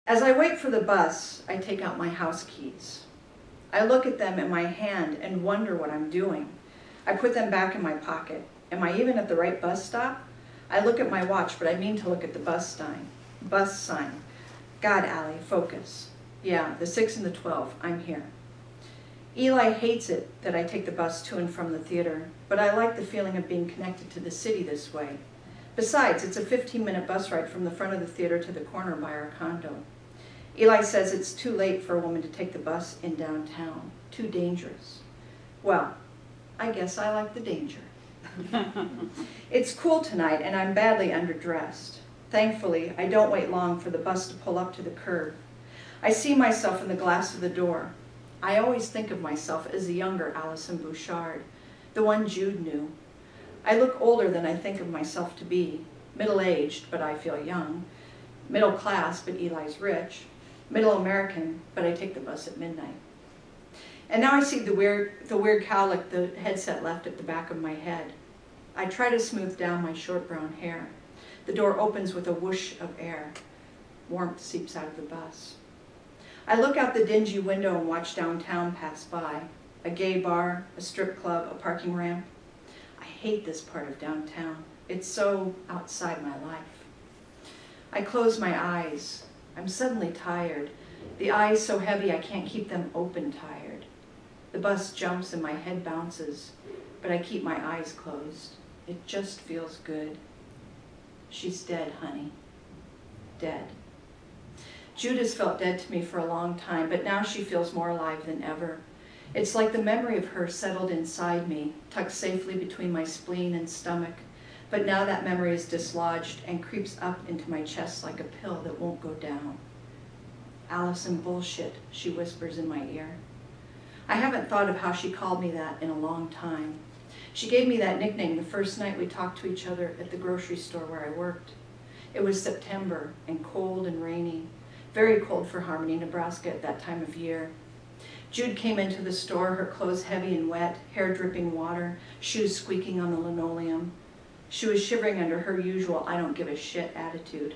As I wait for the bus, I take out my house keys. I look at them in my hand and wonder what I'm doing. I put them back in my pocket. Am I even at the right bus stop? I look at my watch, but I mean to look at the bus sign. Bus sign. God, Allie, focus. Yeah, the 6 and the 12, I'm here. Eli hates it that I take the bus to and from the theater, but I like the feeling of being connected to the city this way. Besides, it's a 15-minute bus ride from the front of the theater to the corner by our condo. Eli says it's too late for a woman to take the bus in downtown. Too dangerous. Well, I guess I like the danger. It's cool tonight and I'm badly underdressed. Thankfully, I don't wait long for the bus to pull up to the curb. I see myself in the glass of the door. I always think of myself as the younger Allison Bouchard, the one Jude knew. I look older than I think of myself to be. Middle-aged, but I feel young. Middle class, but Eli's rich. Middle American, but I take the bus at midnight. And now I see the weird cowlick the headset left at the back of my head. I try to smooth down my short brown hair. The door opens with a whoosh of air. Warmth seeps out of the bus. I look out the dingy window and watch downtown pass by. A gay bar, a strip club, a parking ramp. I hate this part of downtown. It's so outside my life. I close my eyes. I'm suddenly tired. The eyes so heavy I can't keep them open tired. The bus jumps and my head bounces, but I keep my eyes closed. It just feels good. She's dead, honey. Dead. Jude has felt dead to me for a long time, but now she feels more alive than ever. It's like the memory of her settled inside me, tucked safely between my spleen and stomach. But now that memory is dislodged and creeps up into my chest like a pill that won't go down. Allison bullshit, she whispers in my ear. I haven't thought of how she called me that in a long time. She gave me that nickname the first night we talked to each other at the grocery store where I worked. It was September and cold and rainy, very cold for Hamline, Nebraska at that time of year. Jude came into the store, her clothes heavy and wet, hair dripping water, shoes squeaking on the linoleum. She was shivering under her usual I don't give a shit attitude.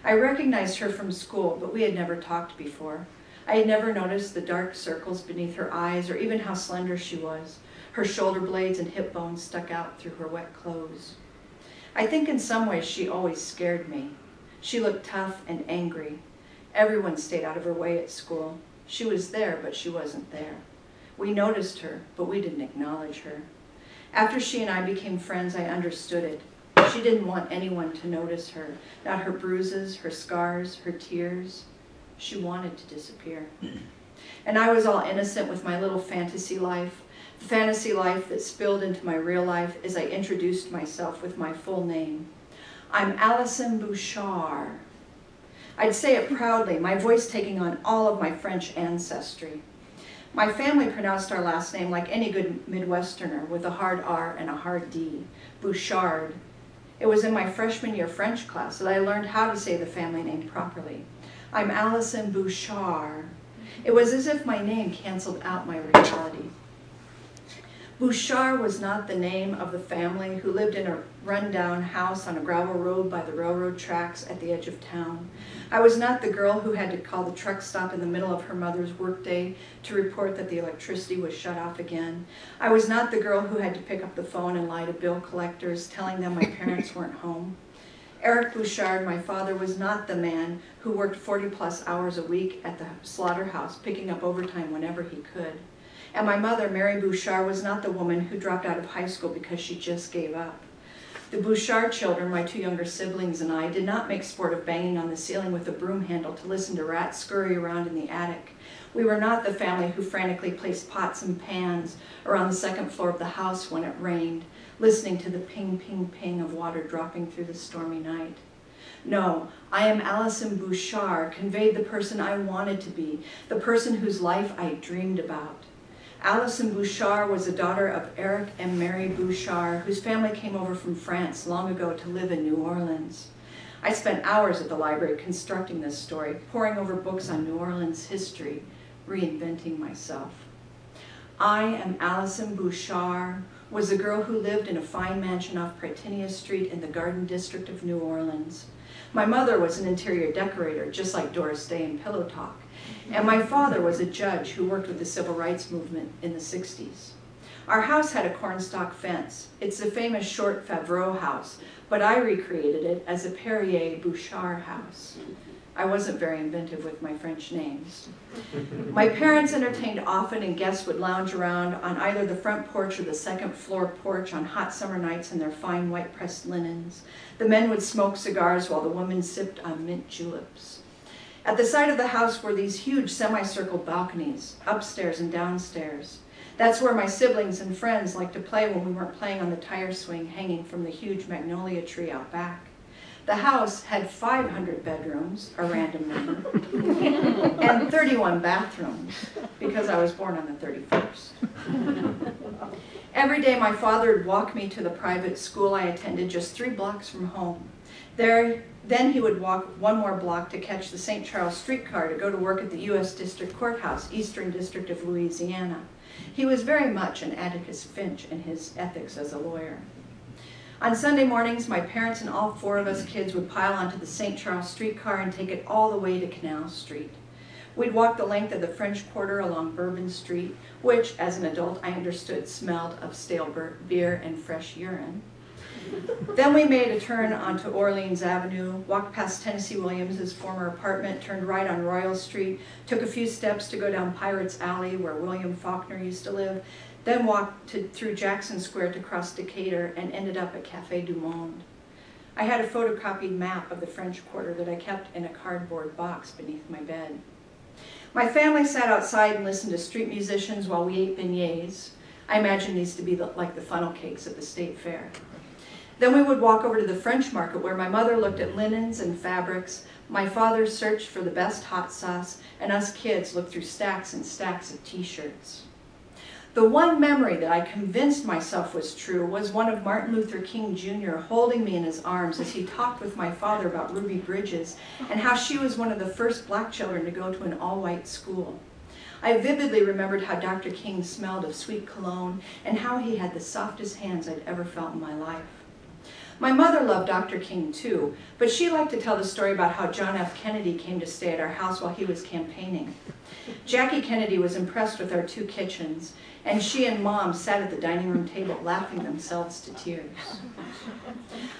I recognized her from school, but we had never talked before. I had never noticed the dark circles beneath her eyes or even how slender she was. Her shoulder blades and hip bones stuck out through her wet clothes. I think in some ways she always scared me. She looked tough and angry. Everyone stayed out of her way at school. She was there, but she wasn't there. We noticed her, but we didn't acknowledge her. After she and I became friends, I understood it. She didn't want anyone to notice her, not her bruises, her scars, her tears. She wanted to disappear. And I was all innocent with my little fantasy life, the fantasy life that spilled into my real life as I introduced myself with my full name. I'm Allison Bouchard. I'd say it proudly, my voice taking on all of my French ancestry. My family pronounced our last name like any good Midwesterner, with a hard R and a hard D, Bouchard. It was in my freshman year French class that I learned how to say the family name properly. I'm Allison Bouchard. It was as if my name canceled out my reality. Bouchard was not the name of the family who lived in a run-down house on a gravel road by the railroad tracks at the edge of town. I was not the girl who had to call the truck stop in the middle of her mother's workday to report that the electricity was shut off again. I was not the girl who had to pick up the phone and lie to bill collectors, telling them my parents weren't home. Eric Bouchard, my father, was not the man who worked 40-plus hours a week at the slaughterhouse, picking up overtime whenever he could. And my mother, Mary Bouchard, was not the woman who dropped out of high school because she just gave up. The Bouchard children, my two younger siblings and I, did not make sport of banging on the ceiling with a broom handle to listen to rats scurry around in the attic. We were not the family who frantically placed pots and pans around the second floor of the house when it rained, listening to the ping, ping, ping of water dropping through the stormy night. No, I am Allison Bouchard, conveyed the person I wanted to be, the person whose life I dreamed about. Allison Bouchard was the daughter of Eric and Mary Bouchard, whose family came over from France long ago to live in New Orleans. I spent hours at the library constructing this story, poring over books on New Orleans history, reinventing myself. I am Allison Bouchard, was a girl who lived in a fine mansion off Prytania Street in the Garden District of New Orleans. My mother was an interior decorator, just like Doris Day in Pillow Talk. And my father was a judge who worked with the civil rights movement in the 60s. Our house had a cornstalk fence. It's the famous short Favreau house, but I recreated it as a Perrier-Bouchard house. I wasn't very inventive with my French names. My parents entertained often, and guests would lounge around on either the front porch or the second floor porch on hot summer nights in their fine white pressed linens. The men would smoke cigars while the women sipped on mint juleps. At the side of the house were these huge semicircle balconies, upstairs and downstairs. That's where my siblings and friends liked to play when we weren't playing on the tire swing hanging from the huge magnolia tree out back. The house had 500 bedrooms, a random number, and 31 bathrooms, because I was born on the 31st. Every day my father would walk me to the private school I attended just 3 blocks from home. Then he would walk 1 more block to catch the St. Charles streetcar to go to work at the U.S. District Courthouse, Eastern District of Louisiana. He was very much an Atticus Finch in his ethics as a lawyer. On Sunday mornings, my parents and all 4 of us kids would pile onto the St. Charles streetcar and take it all the way to Canal Street. We'd walk the length of the French Quarter along Bourbon Street, which, as an adult, I understood smelled of stale beer and fresh urine. Then we made a turn onto Orleans Avenue, walked past Tennessee Williams's former apartment, turned right on Royal Street, took a few steps to go down Pirates Alley where William Faulkner used to live, then walked through Jackson Square to cross Decatur and ended up at Café du Monde. I had a photocopied map of the French Quarter that I kept in a cardboard box beneath my bed. My family sat outside and listened to street musicians while we ate beignets. I imagine these to be like the funnel cakes at the state fair. Then we would walk over to the French market where my mother looked at linens and fabrics, my father searched for the best hot sauce, and us kids looked through stacks and stacks of t-shirts. The one memory that I convinced myself was true was one of Martin Luther King Jr. holding me in his arms as he talked with my father about Ruby Bridges and how she was one of the first black children to go to an all-white school. I vividly remembered how Dr. King smelled of sweet cologne and how he had the softest hands I'd ever felt in my life. My mother loved Dr. King too, but she liked to tell the story about how John F. Kennedy came to stay at our house while he was campaigning. Jackie Kennedy was impressed with our 2 kitchens, and she and Mom sat at the dining room table laughing themselves to tears.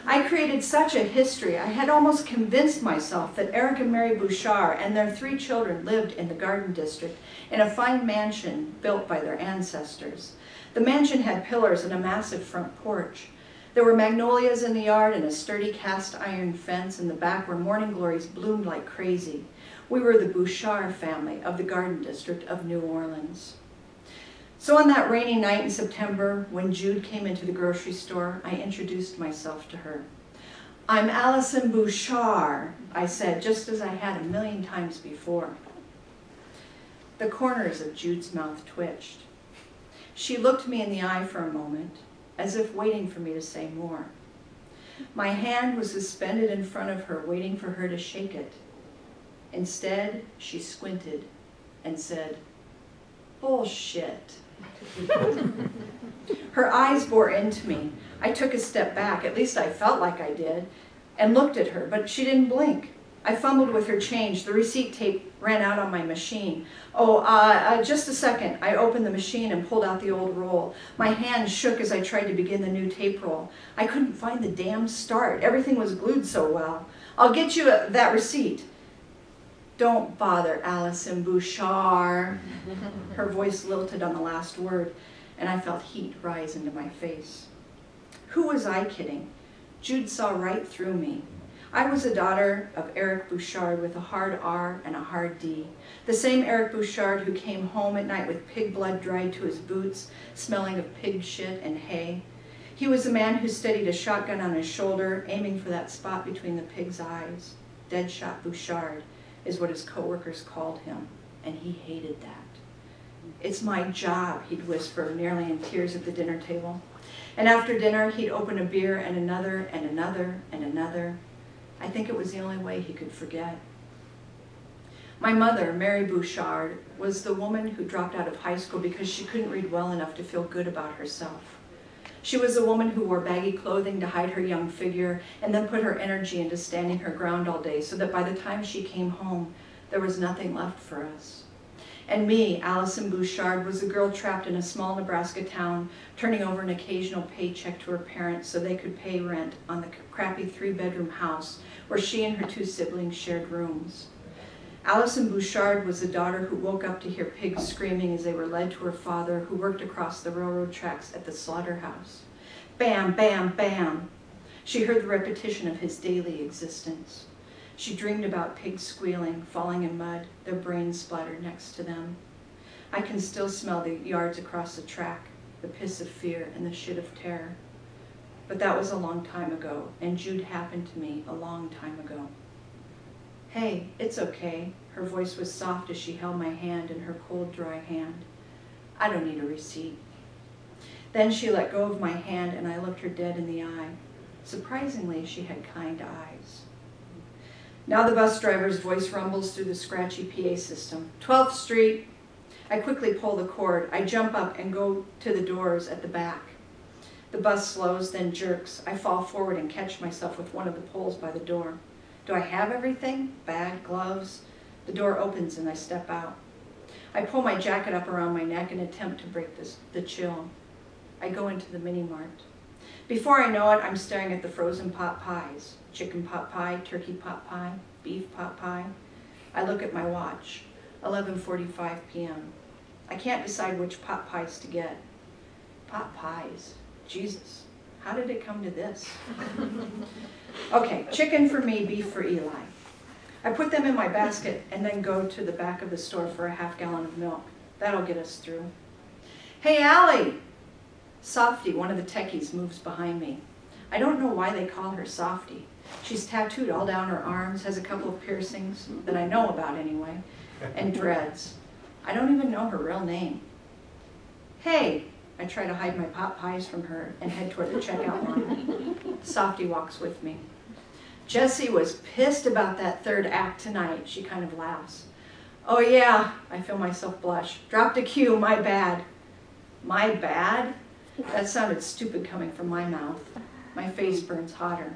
I created such a history, I had almost convinced myself that Eric and Mary Bouchard and their 3 children lived in the Garden District in a fine mansion built by their ancestors. The mansion had pillars and a massive front porch. There were magnolias in the yard and a sturdy cast iron fence in the back where morning glories bloomed like crazy. We were the Bouchard family of the Garden District of New Orleans. So on that rainy night in September, when Jude came into the grocery store, I introduced myself to her. "I'm Allison Bouchard," I said, just as I had a million times before. The corners of Jude's mouth twitched. She looked me in the eye for a moment, as if waiting for me to say more. My hand was suspended in front of her, waiting for her to shake it. Instead, she squinted and said, "Bullshit." Her eyes bore into me. I took a step back, at least I felt like I did, and looked at her, but she didn't blink. I fumbled with her change. The receipt tape ran out on my machine. Just a second. I opened the machine and pulled out the old roll. My hand shook as I tried to begin the new tape roll. I couldn't find the damn start. Everything was glued so well. "I'll get you that receipt." "Don't bother, Allison Bouchard." Her voice lilted on the last word, and I felt heat rise into my face. Who was I kidding? Jude saw right through me. I was a daughter of Eric Bouchard with a hard R and a hard D. The same Eric Bouchard who came home at night with pig blood dried to his boots, smelling of pig shit and hay. He was the man who steadied a shotgun on his shoulder, aiming for that spot between the pig's eyes. Deadshot Bouchard is what his coworkers called him, and he hated that. "It's my job," he'd whisper, nearly in tears at the dinner table. And after dinner, he'd open a beer and another and another and another. I think it was the only way he could forget. My mother, Mary Bouchard, was the woman who dropped out of high school because she couldn't read well enough to feel good about herself. She was a woman who wore baggy clothing to hide her young figure and then put her energy into standing her ground all day so that by the time she came home, there was nothing left for us. And me, Allison Bouchard, was a girl trapped in a small Nebraska town, turning over an occasional paycheck to her parents so they could pay rent on the crappy 3-bedroom house where she and her 2 siblings shared rooms. Allison Bouchard was the daughter who woke up to hear pigs screaming as they were led to her father, who worked across the railroad tracks at the slaughterhouse. Bam, bam, bam. She heard the repetition of his daily existence. She dreamed about pigs squealing, falling in mud, their brains splattered next to them. I can still smell the yards across the track, the piss of fear and the shit of terror. But that was a long time ago, and Jude happened to me a long time ago. Hey, it's okay. Her voice was soft as she held my hand in her cold, dry hand. I don't need a receipt. Then she let go of my hand and I looked her dead in the eye. Surprisingly, she had kind eyes. Now the bus driver's voice rumbles through the scratchy PA system. 12th Street. I quickly pull the cord. I jump up and go to the doors at the back. The bus slows, then jerks. I fall forward and catch myself with one of the poles by the door. Do I have everything? Bag, gloves? The door opens and I step out. I pull my jacket up around my neck and attempt to break the chill. I go into the mini-mart. Before I know it, I'm staring at the frozen pot pies. Chicken pot pie, turkey pot pie, beef pot pie. I look at my watch, 11:45 p.m. I can't decide which pot pies to get. Pot pies, Jesus, how did it come to this? Okay, chicken for me, beef for Eli. I put them in my basket and then go to the back of the store for a half gallon of milk. That'll get us through. Hey, Allie! Softy, one of the techies, moves behind me. I don't know why they call her Softy. She's tattooed all down her arms, has a couple of piercings, that I know about anyway, and dreads. I don't even know her real name. Hey! I try to hide my pot pies from her and head toward the checkout line. Softy walks with me. Jessie was pissed about that third act tonight. She kind of laughs. Oh yeah, I feel myself blush. Dropped a cue, my bad. My bad? That sounded stupid coming from my mouth. My face burns hotter.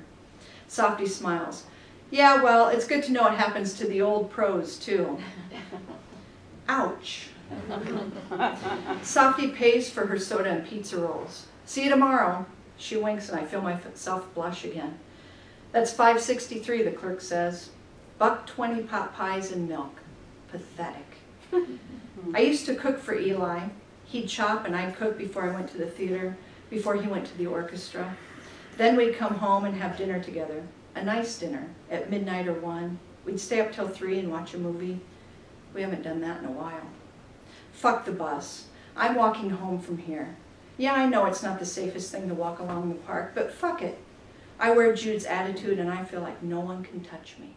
Softy smiles. Yeah, well, it's good to know it happens to the old pros too. Ouch. Softy pays for her soda and pizza rolls. See you tomorrow. She winks and I feel myself blush again. That's $5.63, the clerk says. $1.20 pot pies and milk. Pathetic. I used to cook for Eli. He'd chop and I'd cook before I went to the theater, before he went to the orchestra. Then we'd come home and have dinner together. A nice dinner, at midnight or 1. We'd stay up till 3 and watch a movie. We haven't done that in a while. Fuck the bus. I'm walking home from here. Yeah, I know it's not the safest thing to walk along the park, but fuck it. I wear Jude's attitude and I feel like no one can touch me.